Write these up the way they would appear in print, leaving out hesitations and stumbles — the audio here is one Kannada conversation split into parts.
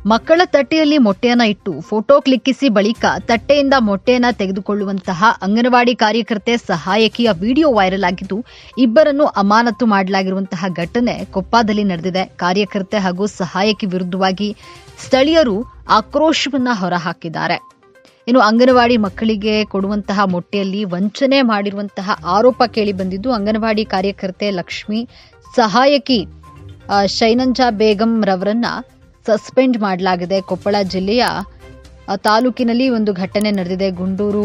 ಮಕ್ಕಳ ತಟ್ಟೆಯಲ್ಲಿ ಮೊಟ್ಟೆಯನ್ನ ಇಟ್ಟು ಫೋಟೋ ಕ್ಲಿಕ್ಕಿಸಿ ಬಳಿಕ ತಟ್ಟೆಯಿಂದ ಮೊಟ್ಟೆಯನ್ನ ತೆಗೆದುಕೊಳ್ಳುವಂತಹ ಅಂಗನವಾಡಿ ಕಾರ್ಯಕರ್ತೆ ಸಹಾಯಕಿಯ ವಿಡಿಯೋ ವೈರಲ್ ಆಗಿದ್ದು ಇಬ್ಬರನ್ನು ಅಮಾನತು ಮಾಡಲಾಗಿರುವಂತಹ ಘಟನೆ ಕೊಪ್ಪದಲ್ಲಿ ನಡೆದಿದೆ. ಕಾರ್ಯಕರ್ತೆ ಹಾಗೂ ಸಹಾಯಕಿ ವಿರುದ್ಧವಾಗಿ ಸ್ಥಳೀಯರು ಆಕ್ರೋಶವನ್ನ ಹೊರಹಾಕಿದ್ದಾರೆ. ಇನ್ನು ಅಂಗನವಾಡಿ ಮಕ್ಕಳಿಗೆ ಕೊಡುವಂತಹ ಮೊಟ್ಟೆಯಲ್ಲಿ ವಂಚನೆ ಮಾಡಿರುವಂತಹ ಆರೋಪ ಕೇಳಿ ಬಂದಿದ್ದು ಅಂಗನವಾಡಿ ಕಾರ್ಯಕರ್ತೆ ಲಕ್ಷ್ಮಿ, ಸಹಾಯಕಿ ಶೈನಂಜಾ ಬೇಗಂ ರವರನ್ನ ಸಸ್ಪೆಂಡ್ ಮಾಡಲಾಗಿದೆ. ಕೊಪ್ಪಳ ಜಿಲ್ಲೆಯ ತಾಲೂಕಿನಲ್ಲಿ ಒಂದು ಘಟನೆ ನಡೆದಿದೆ. ಗುಂಡೂರು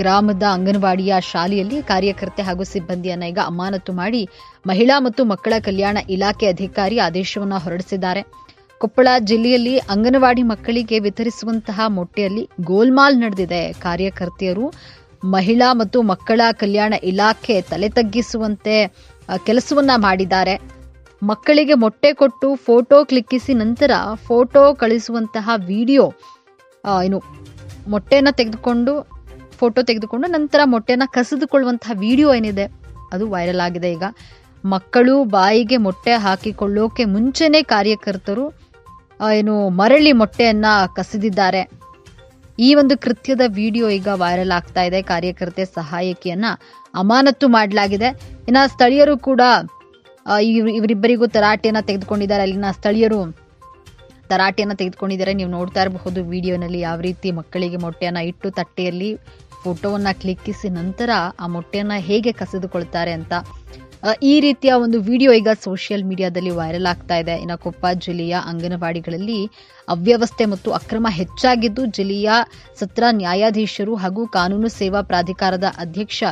ಗ್ರಾಮದ ಅಂಗನವಾಡಿಯ ಶಾಲೆಯಲ್ಲಿ ಕಾರ್ಯಕರ್ತೆ ಹಾಗೂ ಸಿಬ್ಬಂದಿಯನ್ನ ಈಗ ಅಮಾನತು ಮಾಡಿ ಮಹಿಳಾ ಮತ್ತು ಮಕ್ಕಳ ಕಲ್ಯಾಣ ಇಲಾಖೆ ಅಧಿಕಾರಿ ಆದೇಶವನ್ನು ಹೊರಡಿಸಿದ್ದಾರೆ. ಕೊಪ್ಪಳ ಜಿಲ್ಲೆಯಲ್ಲಿ ಅಂಗನವಾಡಿ ಮಕ್ಕಳಿಗೆ ವಿತರಿಸುವಂತಹ ಮೊಟ್ಟೆಯಲ್ಲಿ ಗೋಲ್ಮಾಲ್ ನಡೆದಿದೆ. ಕಾರ್ಯಕರ್ತೆಯರು ಮಹಿಳಾ ಮತ್ತು ಮಕ್ಕಳ ಕಲ್ಯಾಣ ಇಲಾಖೆ ತಲೆ ತಗ್ಗಿಸುವಂತೆ ಕೆಲಸವನ್ನ ಮಾಡಿದ್ದಾರೆ. ಮಕ್ಕಳಿಗೆ ಮೊಟ್ಟೆ ಕೊಟ್ಟು ಫೋಟೋ ಕ್ಲಿಕ್ಕಿಸಿ ನಂತರ ಫೋಟೋ ಕಳಿಸುವಂತಹ ವಿಡಿಯೋ ಮೊಟ್ಟೆನ ತೆಗೆದುಕೊಂಡು ಫೋಟೋ ತೆಗೆದುಕೊಂಡು ನಂತರ ಮೊಟ್ಟೆನ ಕಸಿದುಕೊಳ್ಳುವಂತಹ ವಿಡಿಯೋ ಏನಿದೆ ಅದು ವೈರಲ್ ಆಗಿದೆ. ಈಗ ಮಕ್ಕಳು ಬಾಯಿಗೆ ಮೊಟ್ಟೆ ಹಾಕಿಕೊಳ್ಳೋಕೆ ಮುಂಚೆನೆ ಕಾರ್ಯಕರ್ತರು ಮರಳಿ ಮೊಟ್ಟೆಯನ್ನ ಕಸಿದಿದ್ದಾರೆ. ಈ ಒಂದು ಕೃತ್ಯದ ವಿಡಿಯೋ ಈಗ ವೈರಲ್ ಆಗ್ತಾ ಇದೆ. ಕಾರ್ಯಕರ್ತೆ ಸಹಾಯಕಿಯನ್ನ ಅಮಾನತು ಮಾಡಲಾಗಿದೆ. ಇನ್ನು ಸ್ಥಳೀಯರು ಕೂಡ ಇವರಿಬ್ಬರಿಗೂ ತರಾಟೆಯನ್ನ ತೆಗೆದುಕೊಂಡಿದ್ದಾರೆ. ಅಲ್ಲಿನ ಸ್ಥಳೀಯರು ತರಾಟೆಯನ್ನ ತೆಗೆದುಕೊಂಡಿದ್ದಾರೆ. ನೀವು ನೋಡ್ತಾ ಇರಬಹುದು ವಿಡಿಯೋನಲ್ಲಿ ಯಾವ ರೀತಿ ಮಕ್ಕಳಿಗೆ ಮೊಟ್ಟೆಯನ್ನ ಇಟ್ಟು ತಟ್ಟೆಯಲ್ಲಿ ಫೋಟೋವನ್ನ ಕ್ಲಿಕ್ಕಿಸಿ ನಂತರ ಆ ಮೊಟ್ಟೆಯನ್ನ ಹೇಗೆ ಕಸಿದುಕೊಳ್ತಾರೆ ಅಂತ ಈ ರೀತಿಯ ಒಂದು ವಿಡಿಯೋ ಈಗ ಸೋಷಿಯಲ್ ಮೀಡಿಯಾದಲ್ಲಿ ವೈರಲ್ ಆಗ್ತಾ ಇದೆ. ಇನ್ನು ಕೊಪ್ಪ ಜಿಲ್ಲೆಯ ಅಂಗನವಾಡಿಗಳಲ್ಲಿ ಅವ್ಯವಸ್ಥೆ ಮತ್ತು ಅಕ್ರಮ ಹೆಚ್ಚಾಗಿದ್ದು ಜಿಲ್ಲೆಯ ಸತ್ರ ನ್ಯಾಯಾಧೀಶರು ಹಾಗೂ ಕಾನೂನು ಸೇವಾ ಪ್ರಾಧಿಕಾರದ ಅಧ್ಯಕ್ಷ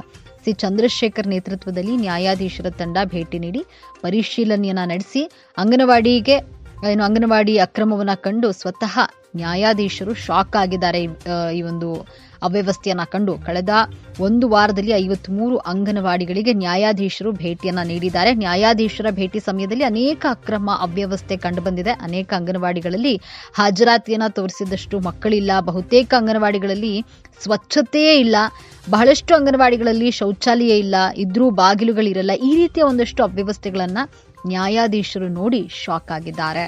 ಸಿ ಚಂದ್ರಶೇಖರ್ ನೇತೃತ್ವದಲ್ಲಿ ನ್ಯಾಯಾಧೀಶರ ತಂಡ ಭೇಟಿ ನೀಡಿ ಪರಿಶೀಲನೆಯನ್ನ ನಡೆಸಿ ಅಂಗನವಾಡಿ ಅಕ್ರಮವನ್ನ ಕಂಡು ಸ್ವತಃ ನ್ಯಾಯಾಧೀಶರು ಶಾಕ್ ಆಗಿದ್ದಾರೆ. ಈ ಒಂದು ಅವ್ಯವಸ್ಥೆಯನ್ನ ಕಂಡು ಕಳೆದ ಒಂದು ವಾರದಲ್ಲಿ 53 ಅಂಗನವಾಡಿಗಳಿಗೆ ನ್ಯಾಯಾಧೀಶರು ಭೇಟಿಯನ್ನ ನೀಡಿದ್ದಾರೆ. ನ್ಯಾಯಾಧೀಶರ ಭೇಟಿ ಸಮಯದಲ್ಲಿ ಅನೇಕ ಅಕ್ರಮ ಅವ್ಯವಸ್ಥೆ ಕಂಡುಬಂದಿದೆ. ಅನೇಕ ಅಂಗನವಾಡಿಗಳಲ್ಲಿ ಹಾಜರಾತಿಯನ್ನ ತೋರಿಸಿದಷ್ಟು ಮಕ್ಕಳಿಲ್ಲ. ಬಹುತೇಕ ಅಂಗನವಾಡಿಗಳಲ್ಲಿ ಸ್ವಚ್ಛತೆಯೇ ಇಲ್ಲ. ಬಹಳಷ್ಟು ಅಂಗನವಾಡಿಗಳಲ್ಲಿ ಶೌಚಾಲಯ ಇಲ್ಲ, ಇದ್ರೂ ಬಾಗಿಲುಗಳಿರಲ್ಲ. ಈ ರೀತಿಯ ಒಂದಷ್ಟು ಅವ್ಯವಸ್ಥೆಗಳನ್ನ ನ್ಯಾಯಾಧೀಶರು ನೋಡಿ ಶಾಕ್ ಆಗಿದ್ದಾರೆ.